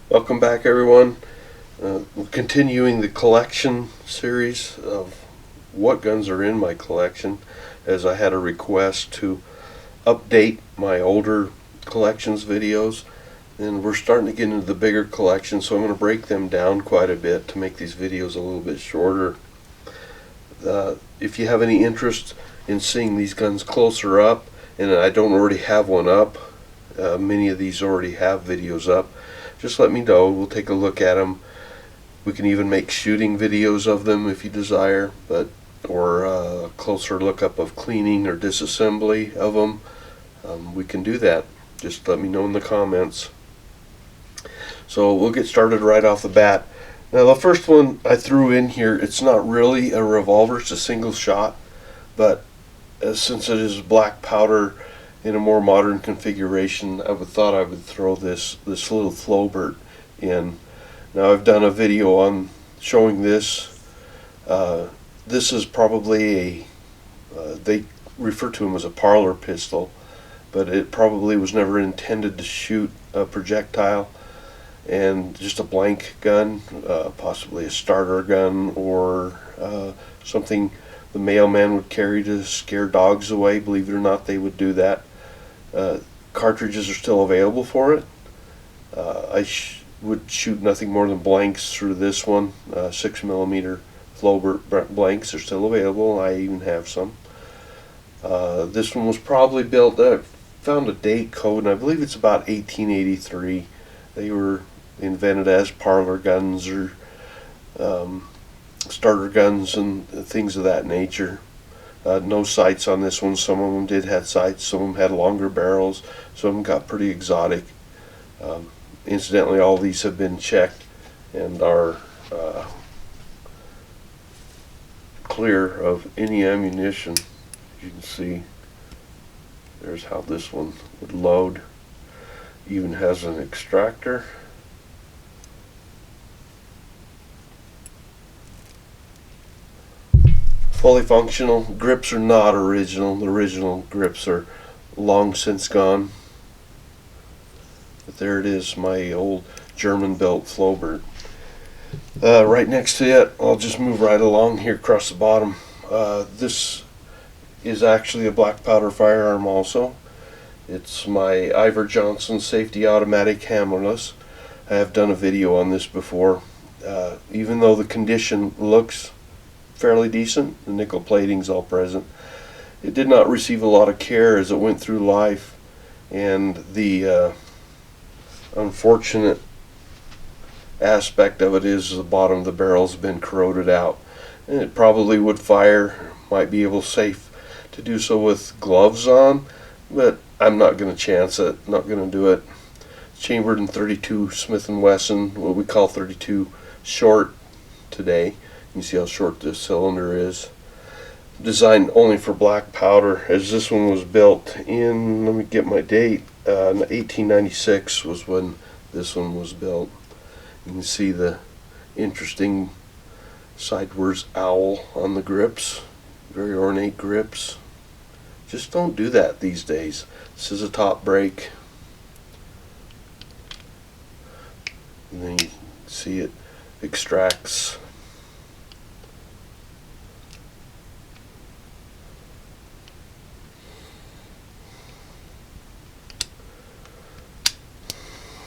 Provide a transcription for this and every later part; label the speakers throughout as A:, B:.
A: Welcome back, everyone. We're continuing the collection series of what guns are in my collection, as I had a request to update my older collections videos, and we're starting to get into the bigger collection, so I'm going to break them down quite a bit to make these videos a little bit shorter. If you have any interest in seeing these guns closer up, and I don't already have one up, many of these already have videos up, just let me know. We'll take a look at them. We can even make shooting videos of them if you desire, or a closer look up of cleaning or disassembly of them. We can do that. Just let me know in the comments. So we'll get started right off the bat. Now, the first one I threw in here, it's not really a revolver, it's a single shot, but since it is black powder in a more modern configuration, I thought I would throw this little Flowbert in. Now, I've done a video on showing this. This is probably they refer to them as a parlor pistol, but it probably was never intended to shoot a projectile, and just a blank gun, possibly a starter gun or something the mailman would carry to scare dogs away. Believe it or not, they would do that. Cartridges are still available for it. I would shoot nothing more than blanks through this one. 6mm Flowbert blanks are still available. I even have some. This one was probably built, I found a date code, and I believe it's about 1883. They were invented as parlor guns or starter guns and things of that nature. No sights on this one. Some of them did have sights, some of them had longer barrels, some of them got pretty exotic. Incidentally, all these have been checked and are clear of any ammunition. As you can see, there's how this one would load. Even has an extractor. Fully functional. Grips are not original. The original grips are long since gone. But there it is, my old German-built Flowbert. Right next to it, I'll just move right along here across the bottom. This is actually a black powder firearm also. It's my Iver Johnson safety automatic hammerless. I have done a video on this before. Even though the condition looks fairly decent, the nickel plating's all present, it did not receive a lot of care as it went through life, and the unfortunate aspect of it is the bottom of the barrel's been corroded out, and it probably would fire. Might be able safe to do so with gloves on, but I'm not going to chance it, not going to do it. It's chambered in 32 Smith & Wesson, what we call 32 short today. You see how short this cylinder is. Designed only for black powder, as this one was built in, let me get my date, 1896 was when this one was built. You can see the interesting sideways owl on the grips, very ornate grips. Just don't do that these days. This is a top brake, and then you see it extracts.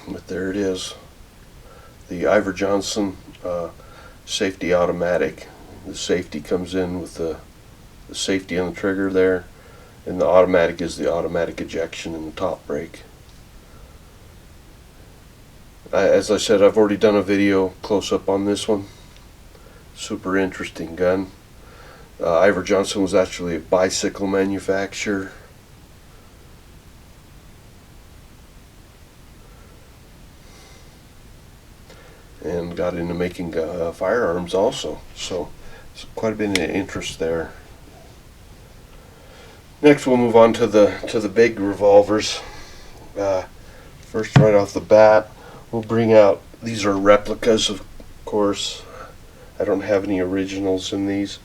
A: But there it is, the Iver Johnson safety automatic. The safety comes in with the safety on the trigger there, and the automatic is the automatic ejection in the top brake. As I said, I've already done a video close up on this one. Super interesting gun. Iver Johnson was actually a bicycle manufacturer. And got into making firearms also, so quite a bit of interest there. Next, we'll move on to the big revolvers. First, right off the bat, we'll bring out, these are replicas, of course. I don't have any originals in these.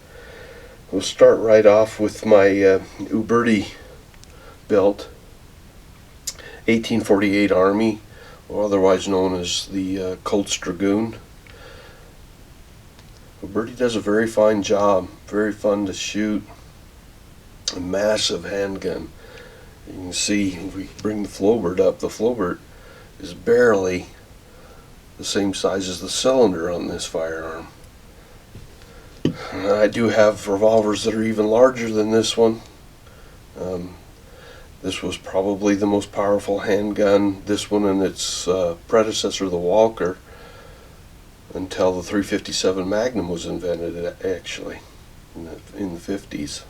A: We'll start right off with my Uberti built 1848 Army or otherwise known as the Colt's Dragoon. Uberti does a very fine job, very fun to shoot. A massive handgun. You can see if we bring the Flowbird up, the Flowbird is barely the same size as the cylinder on this firearm. I do have revolvers that are even larger than this one. This was probably the most powerful handgun, this one and its predecessor, the Walker, until the .357 Magnum was invented, actually, in the 50s.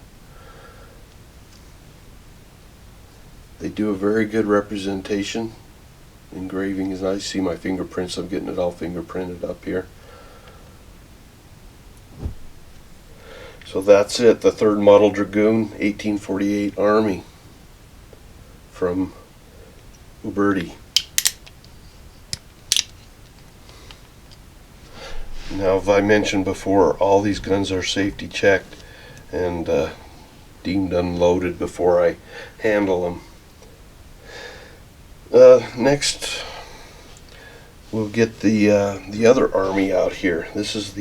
A: They do a very good representation. Engraving is nice. See my fingerprints, I'm getting it all fingerprinted up here. So that's it, the 3rd Model Dragoon, 1848 Army from Uberti. Now, as I mentioned before, all these guns are safety checked and deemed unloaded before I handle them. Next, we'll get the other Army out here. This is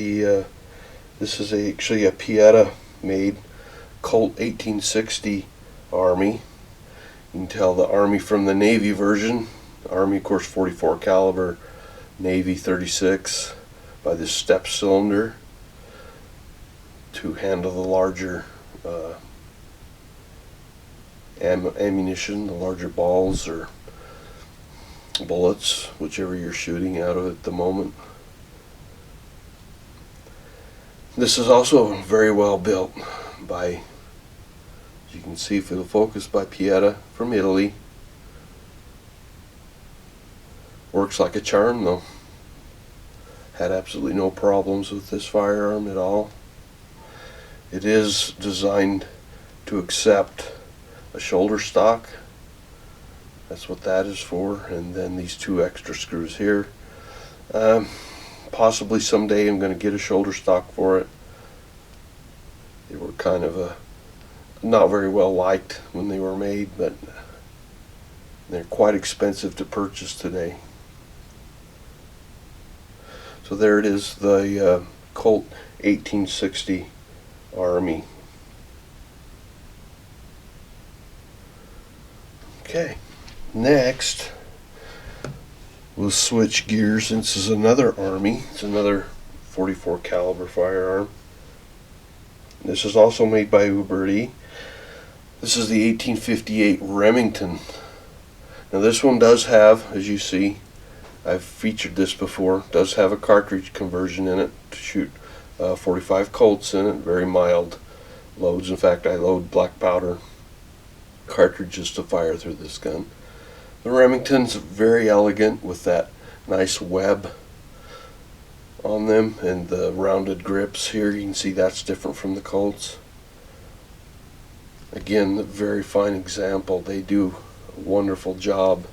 A: actually a Pt.1 made Colt 1860 Army. You can tell the Army from the Navy version. Army, of course, 44 caliber, Navy 36 by this step cylinder to handle the larger ammunition, the larger balls or bullets, whichever you're shooting out of at the moment. This is also very well built by, as you can see, for the focus, by Pt.1 from Italy. Works like a charm though. Had absolutely no problems with this firearm at all. It is designed to accept a shoulder stock. That's what that is for, and then these 2 extra screws here. Possibly someday I'm going to get a shoulder stock for it. They were kind of not very well liked when they were made, but they're quite expensive to purchase today. So there it is, the Colt 1860 Army. Okay, next we'll switch gears. This is another Army. It's another 44 caliber firearm. This is also made by Uberti. This is the 1858 Remington. Now this one does have, as you see, I've featured this before, does have a cartridge conversion in it to shoot 45 Colts in it, very mild loads. In fact, I load black powder cartridges to fire through this gun. The Remington's very elegant with that nice web on them and the rounded grips here. You can see that's different from the Colts. Again, a very fine example. They do a wonderful job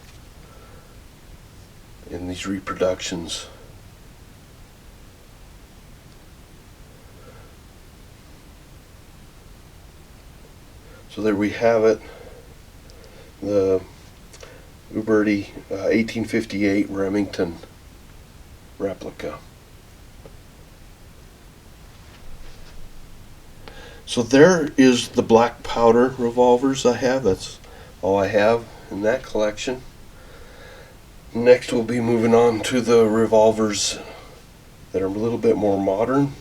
A: in these reproductions. So there we have it, the Uberti 1858 Remington replica. So there is the black powder revolvers I have. That's all I have in that collection. Next we'll be moving on to the revolvers that are a little bit more modern,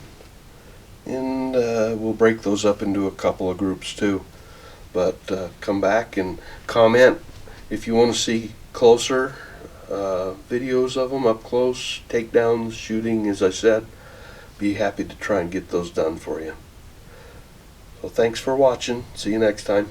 A: and we'll break those up into a couple of groups too. But come back and comment if you want to see closer videos of them up close, takedowns, shooting, as I said. Be happy to try and get those done for you. So thanks for watching. See you next time.